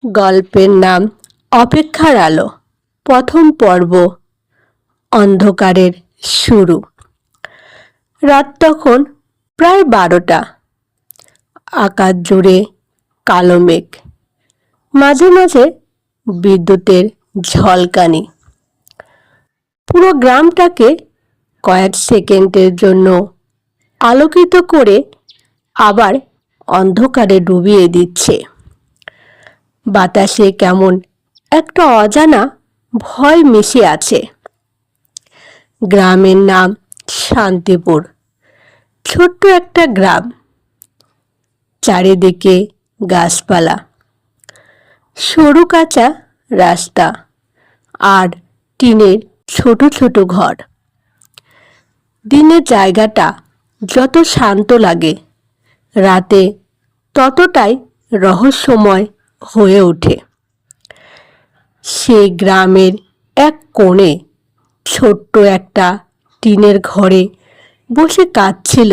গল্পের নাম অপেক্ষার আলো। প্রথম পর্ব। অন্ধকারের শুরু। রাত তখন প্রায় 12টা। আকাশ জুড়ে কালো মেঘ, মাঝে মাঝে বিদ্যুতের ঝলকানি। পুরো গ্রামটাকে কয়েক সেকেন্ডের জন্য আলোকিত করে আবার অন্ধকারে ডুবিয়ে দিচ্ছে। বাতাসে কেমন একটা অজানা ভয় মিশে আছে। গ্রামের নাম শান্তিপুর। ছোট্ট একটা গ্রাম, চারিদিকে গাছপালা, সরু কাঁচা রাস্তা আর টিনের ছোট ছোট ঘর। দিনের জায়গাটা যত শান্ত লাগে, রাতে ততটাই রহস্যময় হয়ে ওঠে। সে গ্রামের এক কোণে ছোট্ট একটা টিনের ঘরে বসে কাঁদছিল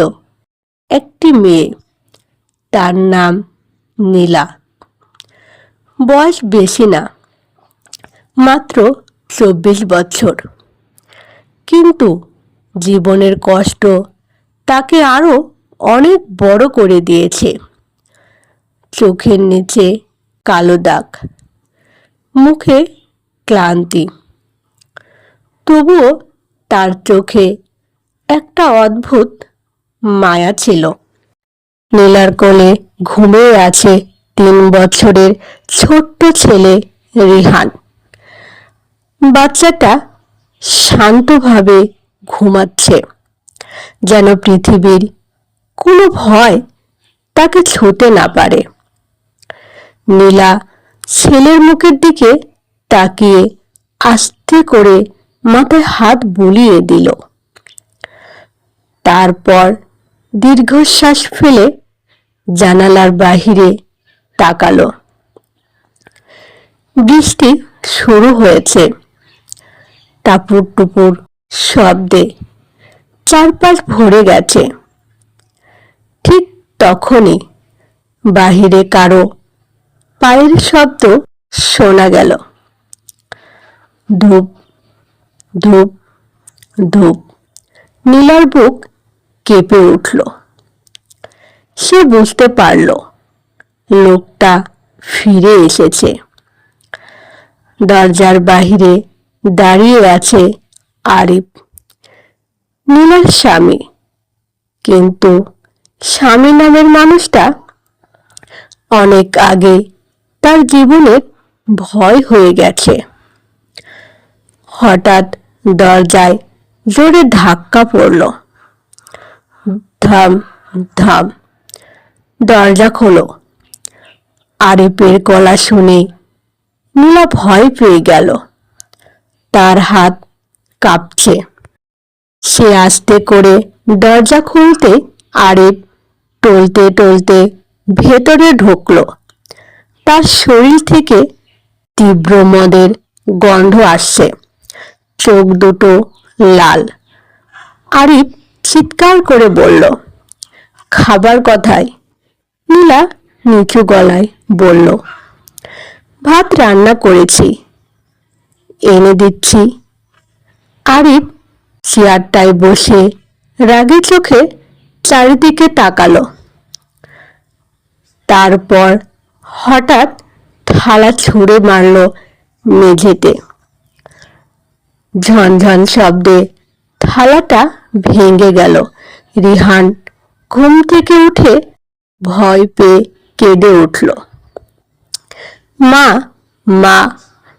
একটি মেয়ে। তার নাম নীলা। বয়স বেশি না, মাত্র 24 বছর। কিন্তু জীবনের কষ্ট তাকে আরো অনেক বড় করে দিয়েছে। চোখের নিচে কালো দাগ, মুখে ক্লান্তি, তবুও তার চোখে একটা অদ্ভুত মায়া ছিল। নীলার কোলে ঘুমিয়ে আছে 3 বছরের ছোট্ট ছেলে রিহান। বাচ্চাটা শান্তভাবে ঘুমাচ্ছে, যেন পৃথিবীর কোনো ভয় তাকে ছুঁতে না পারে। নীলা ছেলের মুখের দিকে তাকিয়ে আস্তে করে মাথায় হাত বুলিয়ে দিল। তারপর দীর্ঘশ্বাস ফেলে জানালার বাহিরে তাকালো। বৃষ্টি শুরু হয়েছে। টাপুর টুপুর শব্দে চারপাশ ভরে গেছে। ঠিক তখনই বাহিরে কারো পায়ের শব্দ শোনা গেল। ধূপ ধূপ ধূপ। নীলার বুক কেঁপে উঠল। সে বুঝতে পারল লোকটা ফিরে এসেছে। দরজার বাহিরে দাঁড়িয়ে আছে আরিফ, নীলার স্বামী। কিন্তু স্বামী নামের মানুষটা অনেক আগে তার জীবনের ভয় হয়ে গেছে। হঠাৎ দরজায় জোরে ধাক্কা পড়ল। ধাম ধাম। দরজা খোলো। আরিফের গলা শুনে নীলা ভয় পেয়ে গেল। তার হাত কাঁপছে। সে আস্তে করে দরজা খুলতে আরিফ টলতে টলতে ভেতরে ঢুকলো। তার শরীর থেকে তীব্র মদের গন্ধ আসছে। চোখ দুটো লাল। আরিফ চিৎকার করে বলল, খাবার কোথায়? নীলা নিচু গলায় বলল, ভাত রান্না করেছি, এনে দিচ্ছি। আরিফ চেয়ারটায় বসে রাগী চোখে চারিদিকে তাকালো। তারপর হঠাৎ থালা ছুঁড়ে মারল মেঝেতে। ঝনঝন শব্দে থালাটা ভেঙে গেল। রিহান ঘুম থেকে উঠে ভয় পেয়ে কেঁদে উঠল। মা মা।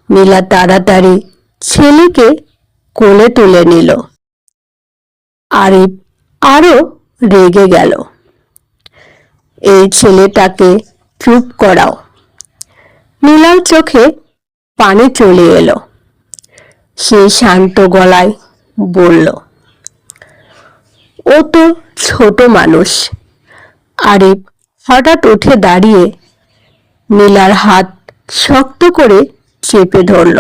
নীলা তাড়াতাড়ি ছেলেকে কোলে তুলে নিল। আরিফ আরো রেগে গেল। এই ছেলেটাকে চুপ করাও। নীলার চোখে পানি চলে এলো। সে শান্ত গলায় বলল, ও তো ছোট মানুষ। আরিফ হঠাৎ উঠে দাঁড়িয়ে নীলার হাত শক্ত করে চেপে ধরল।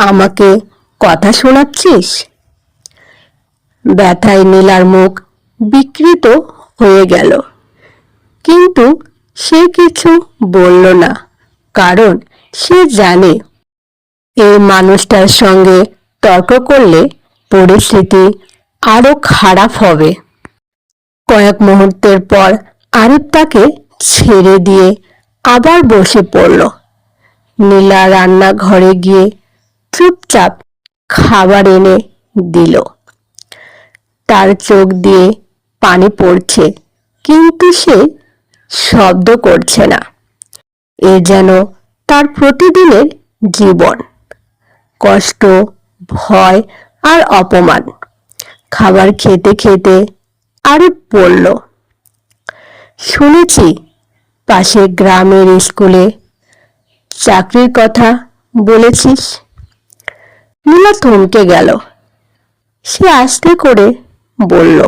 আমাকে কথা শোনাচ্ছিস? ব্যথায় নীলার মুখ বিকৃত হয়ে গেল, কিন্তু সে কিছু বলল না, কারণ সে জানে এই মানুষটার সঙ্গে তর্ক করলে পরিস্থিতি আরো খারাপ হবে। কয়েক মুহূর্তের পর আরিফ তাকে ছেড়ে দিয়ে আবার বসে পড়ল। নীলা রান্নাঘরে গিয়ে চুপচাপ খাবার এনে দিল। তার চোখ দিয়ে পানি পড়ছে, কিন্তু সে শব্দ করছে না। এ যেন তার প্রতিদিনের জীবন, কষ্ট, ভয় আর অপমান। খাবার খেতে খেতে আরিফ বলল, শুনেছি পাশের গ্রামের স্কুলে চাকরির কথা বলেছিস। নীলা থমকে গেল। সে আস্তে করে বলল,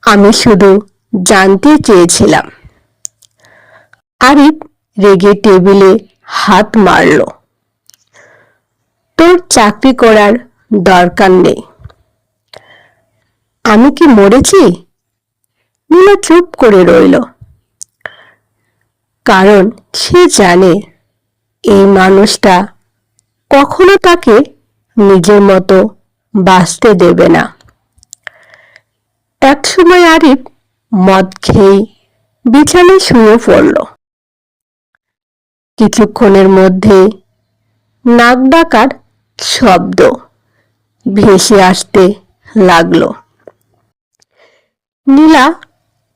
আমি শুধু জানতে চেয়েছিলাম। আরিফ রেগে টেবিলে হাত মারল। তোর চাকরি করার দরকার নেই। আমি কি মরেছি? নীলা চুপ করে রইল, কারণ সে জানে এই মানুষটা কখনো তাকে নিজের মতো বাঁচতে দেবে না। একসময় আরিফ মদ খেয়ে বিছানায় শুয়ে পড়ল। কিছুক্ষণের মধ্যে নাক ডাকার শব্দ ভেসে আসতে লাগলো। নীলা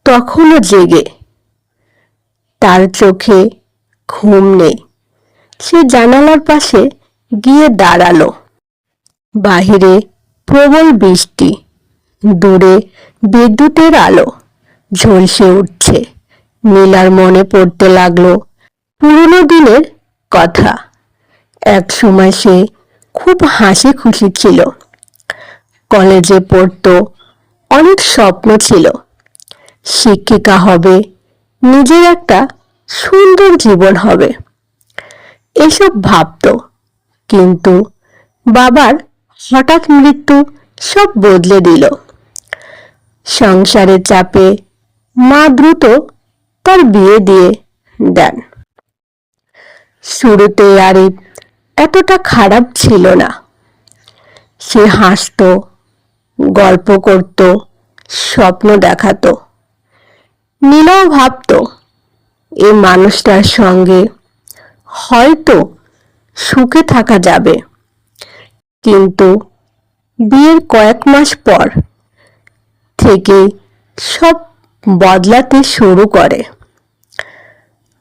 তখনও জেগে, তার চোখে ঘুম নেই। সে জানালার পাশে গিয়ে দাঁড়ালো। বাহিরে প্রবল বৃষ্টি, দূরে বিদ্যুতের আলো ঝলসে উঠছে। নীলার মনে পড়তে লাগলো পুরনো দিনের কথা। এক সময় সে খুব হাসি খুশি ছিল, কলেজে পড়তো, অনেক স্বপ্ন ছিল, শিক্ষিকা হবে, নিজের একটা সুন্দর জীবন হবে, এসব ভাবত। কিন্তু বাবার হঠাৎ মৃত্যু সব বদলে দিল। সংসারের চাপে মা দ্রুত তার বিয়ে দিয়ে দেন। শুরুতে আরিফ এতটা খারাপ ছিল না। সে হাসতো, গল্প করত, স্বপ্ন দেখাতো। নীলাও ভাবত এই মানুষটার সঙ্গে হয়তো সুখে থাকা যাবে। কিন্তু বিয়ের কয়েক মাস পর থেকে সব বদলাতে শুরু করে।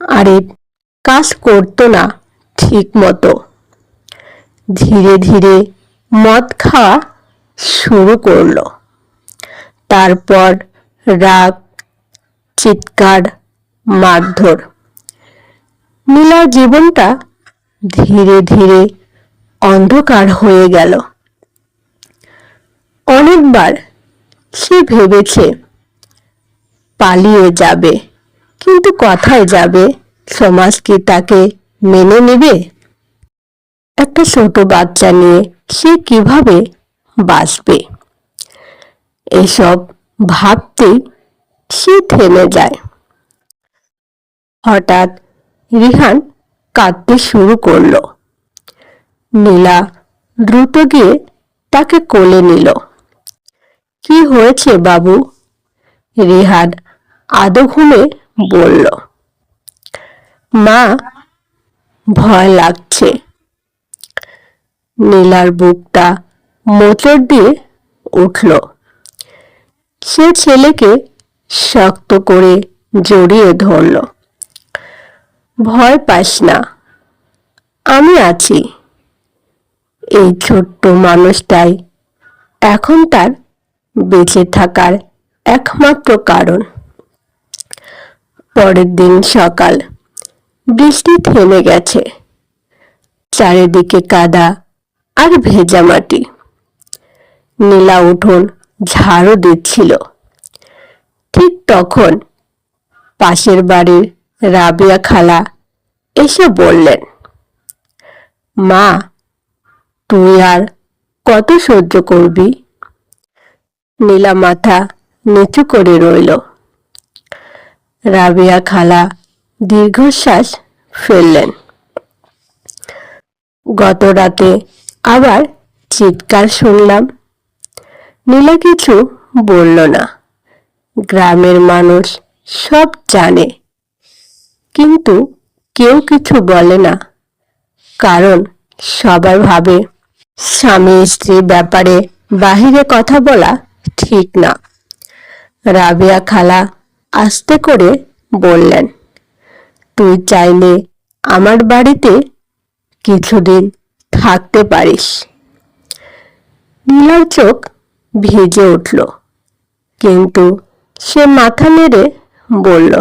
আরিফ কাজ করতো না ঠিক মতো, ধীরে ধীরে মদ খাওয়া শুরু করলো। তারপর রাগ, চিৎকার, মারধর। নীলার জীবনটা ধীরে ধীরে অন্ধকার হয়ে গেল। অনেকবার সে ভেবেছে পালিয়ে যাবে, কিন্তু কোথায় যাবে? সমাজ কি তাকে মেনে নেবে? একটা ছোট বাচ্চা নিয়ে সে কিভাবে বাঁচবে? এসব ভাবতেই সে থেমে যায়। হঠাৎ রিহান কাঁদতে শুরু করলো। নীলা দ্রুত গিয়ে তাকে কোলে নিল। কি হয়েছে বাবু? রিহান আদো ঘুমে বলল, মা, ভয় লাগছে। নীলার বুকটা মোচড় দিয়ে উঠল। সে ছেলেকে শক্ত করে জড়িয়ে ধরল। ভয় পাস না, আমি আছি। এই ছোট্ট মানুষটাই এখন তার বেঁচে থাকার একমাত্র কারণ। পরের দিন সকাল, বৃষ্টি থেমে গেছে। চারিদিকে কাদা আর ভেজা মাটি। নীলা উঠোন ঝাড়ু দিচ্ছিল। ঠিক তখন পাশের বাড়ির রাবিয়া খালা এসে বললেন, মা, তুই আর কত সহ্য করবি? নীলা মাথা নিচু করে রইল। রাবেয়া খালা দীর্ঘশ্বাস ফেললেন। গত রাতে আবার চিৎকার শুনলাম। নীলা কিছু বলল না। গ্রামের মানুষ সব জানে, কিন্তু কেউ কিছু বলে না, কারণ সবাই ভাবে স্বামী স্ত্রীর ব্যাপারে বাহিরে কথা বলা ঠিক না। রাবেয়া খালা আস্তে করে বললেন, তুই চাইলে আমার বাড়িতে কিছুদিন থাকতে পারিস। নীলার চোখ ভিজে উঠল, কিন্তু সে মাথা নেড়ে বলল,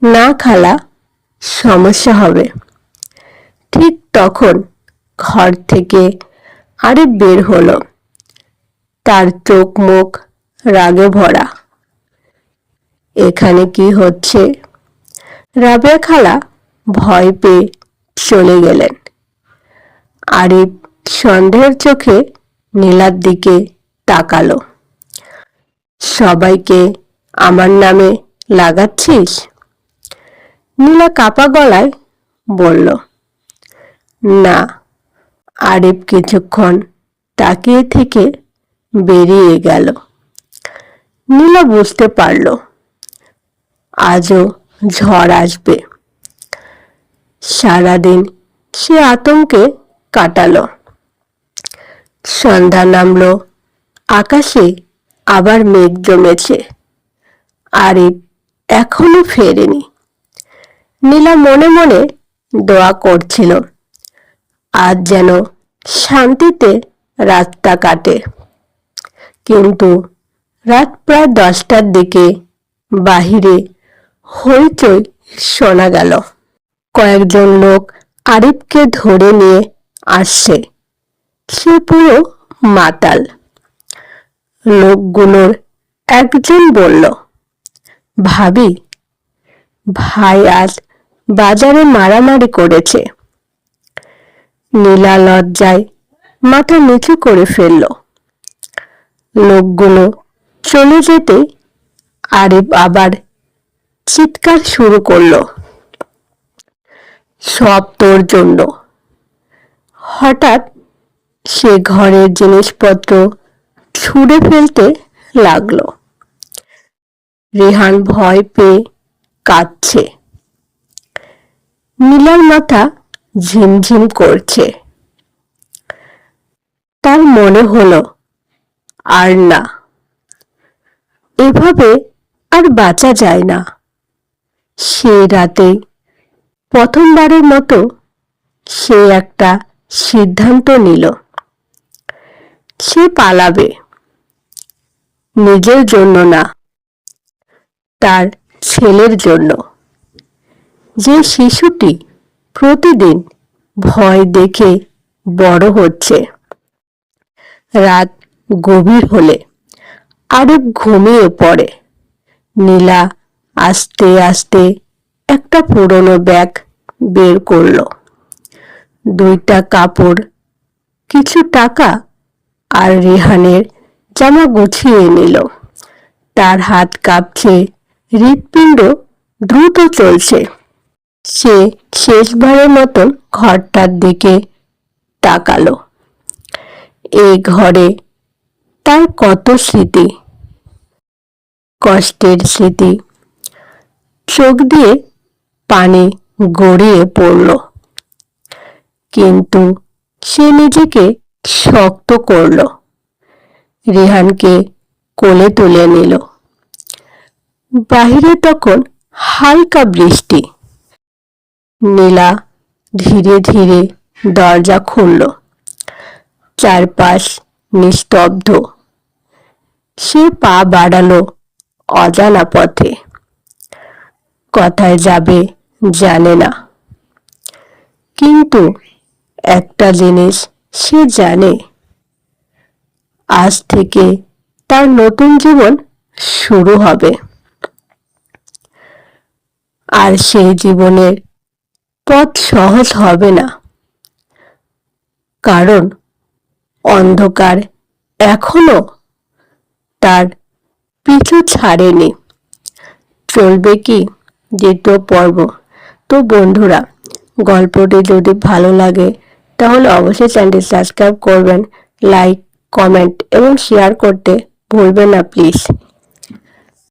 না খালা, সমস্যা হবে। ঠিক তখন ঘর থেকে আরে বের হলো। তার চোখ মুখ রাগে ভরা। এখানে কি হচ্ছে? রাবেয়া খালা ভয় পেয়ে চলে গেলেন। আরিফ সন্দেহের চোখে নীলার দিকে তাকালো। সবাইকে আমার নামে লাগাচ্ছিস? নীলা কাপা গলায় বলল, না। আরিফ কিছুক্ষণ তাকিয়ে থেকে বেরিয়ে গেল। নীলা বুঝতে পারল আজও ঝড় আসবে। সারাদিন সে আতঙ্কে কাটালো। সন্ধ্যা নামলো, আকাশে আবার মেঘ জমেছে। আরিফ এখনো ফেরেনি। নীলা মনে মনে দোয়া করছিল আজ যেন শান্তিতে রাতটা কাটে। কিন্তু রাত প্রায় 10টার দিকে বাহিরে হইচই শোনা গেল। কয়েকজন লোক আরিফকে ধরে নিয়ে আসছে। সে পুরো মাতাল। লোকগুলোর একজন বলল, ভাবি, ভাই আজ বাজারে মারামারি করেছে। নীলা লজ্জায় মাথা নিচু করে ফেলল। লোকগুলো চলে যেতে আরিফ আবার চিৎকার শুরু করলো, সব তোর জন্য। হঠাৎ সে ঘরের জিনিসপত্র ছুঁড়ে ফেলতে লাগলো। রেহান ভয় পেয়ে কাঁদছে। নীলার মাথা ঝিমঝিম করছে। তার মনে হলো আর না, এভাবে আর বাঁচা যায় না। সে রাতে প্রথমবারের মতো সে একটা সিদ্ধান্ত নিল। সে পালাবে, নিজের জন্য না, তার ছেলের জন্য, যে শিশুটি প্রতিদিন ভয় দেখে বড় হচ্ছে। রাত গভীর হলে আরিফ ঘুমিয়ে পড়ে। নীলা আস্তে আস্তে একটা পুরনো ব্যাগ বের করলো। 2টা কাপড়, কিছু টাকা আর রেহানের জামা গুছিয়ে নিল। তার হাত কাঁপছে, হৃৎপিণ্ড দ্রুত চলছে। সে শেষবারের মতন ঘরটার দিকে তাকালো। এই ঘরে তার কত স্মৃতি, কষ্টের স্মৃতি। চোখ দিয়ে পানি গড়িয়ে পড়ল, কিন্তু সে নিজেকে শক্ত করল। রেহানকে কোলে তুলে নিল। বাহিরে তখন হালকা বৃষ্টি। নীলা ধীরে ধীরে দরজা খুলল। চারপাশ নিস্তব্ধ। সে পা বাড়ালো অজানা পথে। কোথায় যাবে জানে না, কিন্তু একটা জিনিস সে জানে, আজ থেকে তার নতুন জীবন শুরু হবে। আর সেই জীবনের পথ সহজ হবে না, কারণ অন্ধকার এখনো তার পিছু ছাড়েনি। চলবে কি দ্বিতীয় পর্ব। তো বন্ধুরা, গল্পটি যদি ভালো লাগে তাহলে অবশ্যই চ্যানেলটি সাবস্ক্রাইব করবেন, লাইক, কমেন্ট এবং শেয়ার করতে ভুলবেন না প্লিজ।